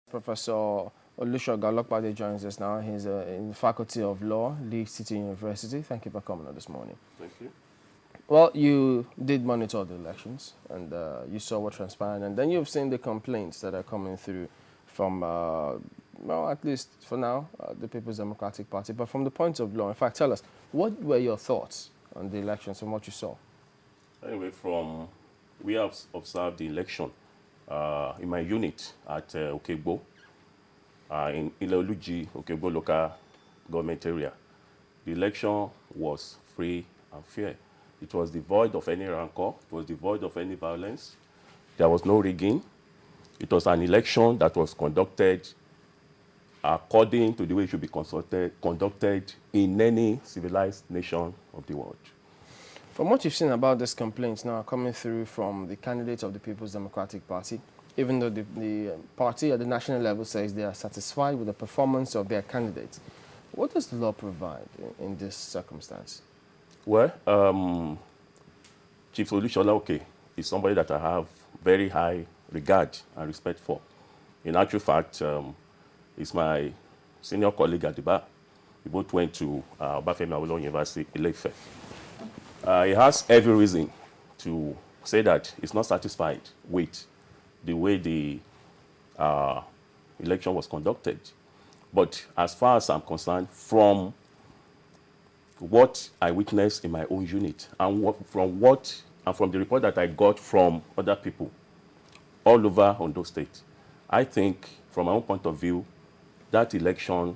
Professor Olusoga Olopade joins us now. He's in the Faculty of Law, Leeds City University. Thank you for coming on this morning. Thank you. Well, you did monitor the elections, and you saw what transpired, and then you've seen the complaints that are coming through from, well, at least for now, the People's Democratic Party. But from the point of law, in fact, tell us, what were your thoughts on the elections from what you saw? Anyway, we have observed the election in my unit at Oke-igbo, in Ile-oluji, Oke-igbo local government area. The election was free and fair. It was devoid of any rancor. It was devoid of any violence. There was no rigging. It was an election that was conducted according to the way it should be conducted in any civilized nation of the world. From what you've seen about these complaints now coming through from the candidates of the People's Democratic Party, even though the party at the national level says they are satisfied with the performance of their candidates, what does the law provide in this circumstance? Well, Chief Olushola Oke is somebody that I have very high regard and respect for. In actual fact, he's my senior colleague at the bar. We both went to Obafemi Awolowo University, Ile-Ife. He has every reason to say that he's not satisfied with the way the election was conducted. But as far as I'm concerned, from what I witnessed in my own unit and from the report that I got from other people all over Ondo State, I think from my own point of view, that election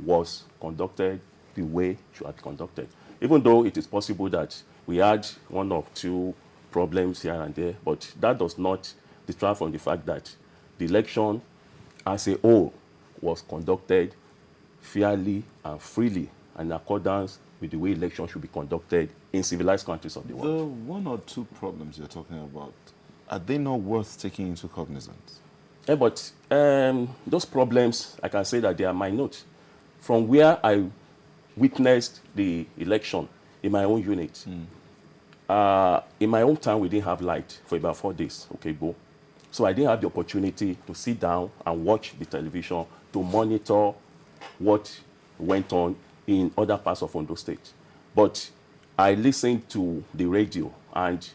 was conducted the way it should have conducted. Even though it is possible that we had one or two problems here and there, but that does not detract from the fact that the election as a whole was conducted fairly and freely and in accordance with the way elections should be conducted in civilized countries of the world. The one or two problems you're talking about, are they not worth taking into cognizance? Yeah, but those problems, I can say that they are minute. From where I witnessed the election in my own unit, in my own town, we didn't have light for about 4 days, Oke-igbo. So I didn't have the opportunity to sit down and watch the television to monitor what went on in other parts of Ondo State. But I listened to the radio, and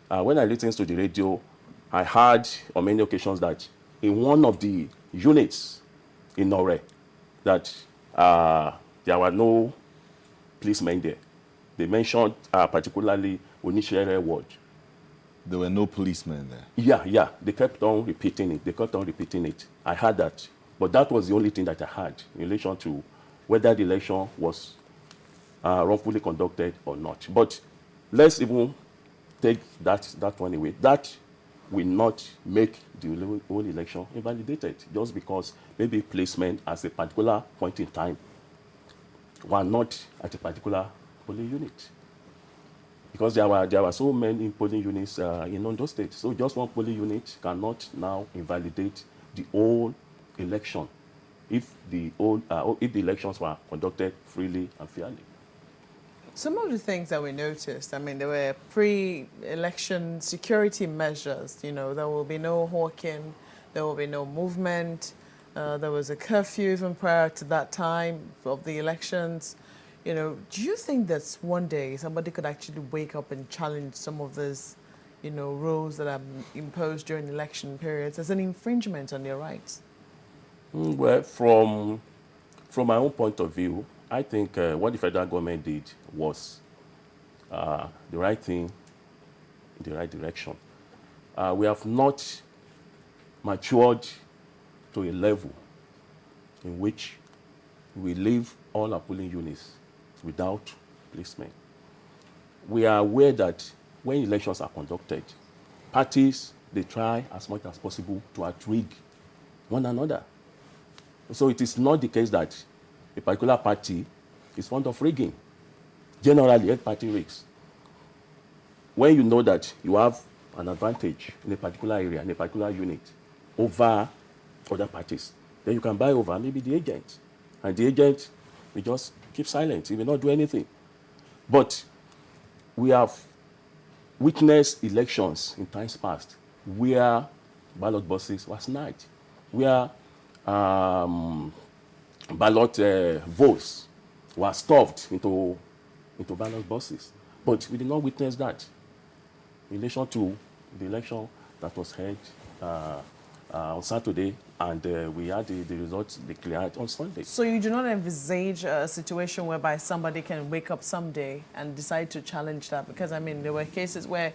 when I listened to the radio, I heard on many occasions that in one of the units in Nore, that there were no policemen there. They mentioned particularly Onishere ward. There were no policemen there? Yeah. They kept on repeating it. I heard that. But that was the only thing that I heard in relation to whether the election was wrongfully conducted or not. But let's even take that one away. That will not make the whole election invalidated just because maybe placement at a particular point in time were not at a particular polling unit. Because there were so many polling units in Ondo State. So just one polling unit cannot now invalidate the whole election if the elections were conducted freely and fairly. Some of the things that we noticed, I mean, there were pre-election security measures. You know, there will be no hawking, there will be no movement. There was a curfew even prior to that time of the elections. You know, do you think that one day somebody could actually wake up and challenge some of those, you know, rules that are imposed during election periods as an infringement on their rights? Well, from my own point of view, I think what the federal government did was the right thing in the right direction. We have not matured to a level in which we leave all our polling units without policemen. We are aware that when elections are conducted, parties, they try as much as possible to outrig one another. So it is not the case that a particular party is fond of rigging. Generally, every party rigs. When you know that you have an advantage in a particular area, in a particular unit, over other parties, then you can buy over maybe the agent. And the agent will just keep silent. He will not do anything. But we have witnessed elections in times past where ballot boxes were snatched, where ballot votes were stuffed into ballot boxes. But we did not witness that in relation to the election that was held on Saturday, and we had the results declared on Sunday. So you do not envisage a situation whereby somebody can wake up someday and decide to challenge that? Because, I mean, there were cases where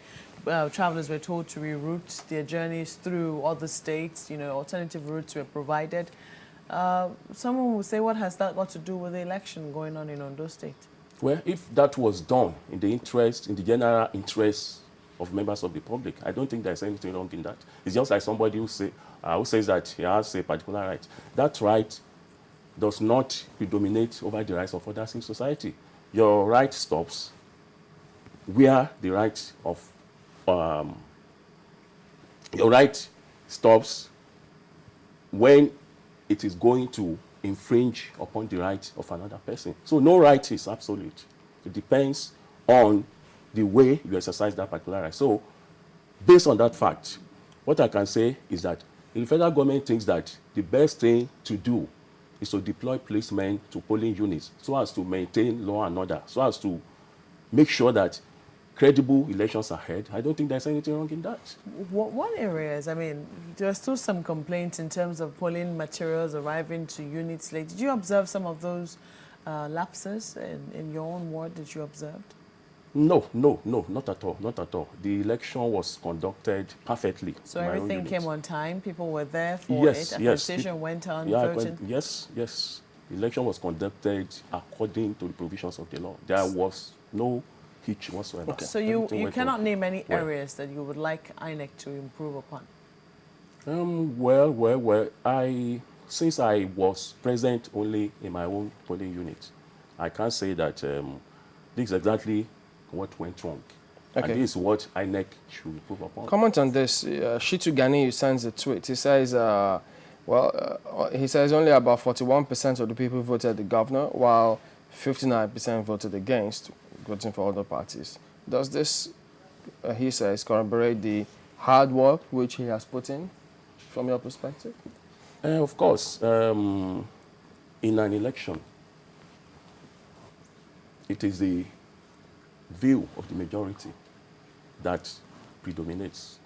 travelers were told to reroute their journeys through other states, you know, alternative routes were provided. Someone will say, what has that got to do with the election going on in Ondo State? Well, if that was done in the general interest of members of the public, I don't think there's anything wrong in that. It's just like somebody who says that he has a particular right. That right does not predominate over the rights of others in society. Your right stops where the right of your right stops when it is going to infringe upon the right of another person. So no right is absolute. It depends on the way you exercise that particular right. So based on that fact, what I can say is that the federal government thinks that the best thing to do is to deploy policemen to polling units so as to maintain law and order, so as to make sure that credible elections are held. I don't think there's anything wrong in that. What areas? I mean, there are still some complaints in terms of polling materials arriving to units late. Did you observe some of those lapses in your own ward that you observed? No, not at all, not at all. The election was conducted perfectly. So everything came on time? People were there for it? Accreditation went on? Voting? Yes. The election was conducted according to the provisions of the law. There was no hitch whatsoever. Okay. So you cannot name any areas that you would like INEC to improve upon? Well, since I was present only in my own polling unit, I can't say that this is exactly what went wrong. Okay. And this is what INEC should improve upon. Comment on this. Shitu Gani sends a tweet. He says, he says only about 41% of the people voted the governor, while 59% voted against, voting for other parties. Does this, he says, corroborate the hard work which he has put in, from your perspective? Of course. In an election, it is the view of the majority that predominates.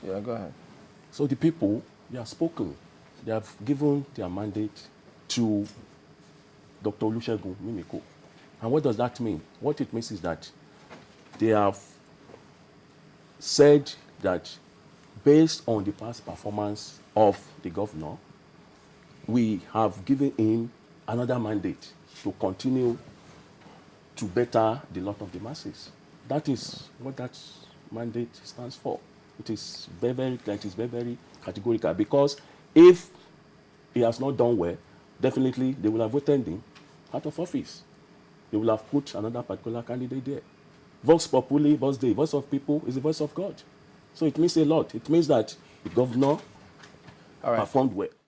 Yeah, go ahead. So the people, they have spoken. They have given their mandate to Dr. Olusegun Mimiko. And what does that mean? What it means is that they have said that based on the past performance of the governor, we have given him another mandate to continue to better the lot of the masses. That is what that mandate stands for. It is very categorical, because if he has not done well, definitely they will have voted him out of office. They will have put another particular candidate there. Vox populi, vox Dei, voice of people is the voice of God. So it means a lot. It means that the governor performed well.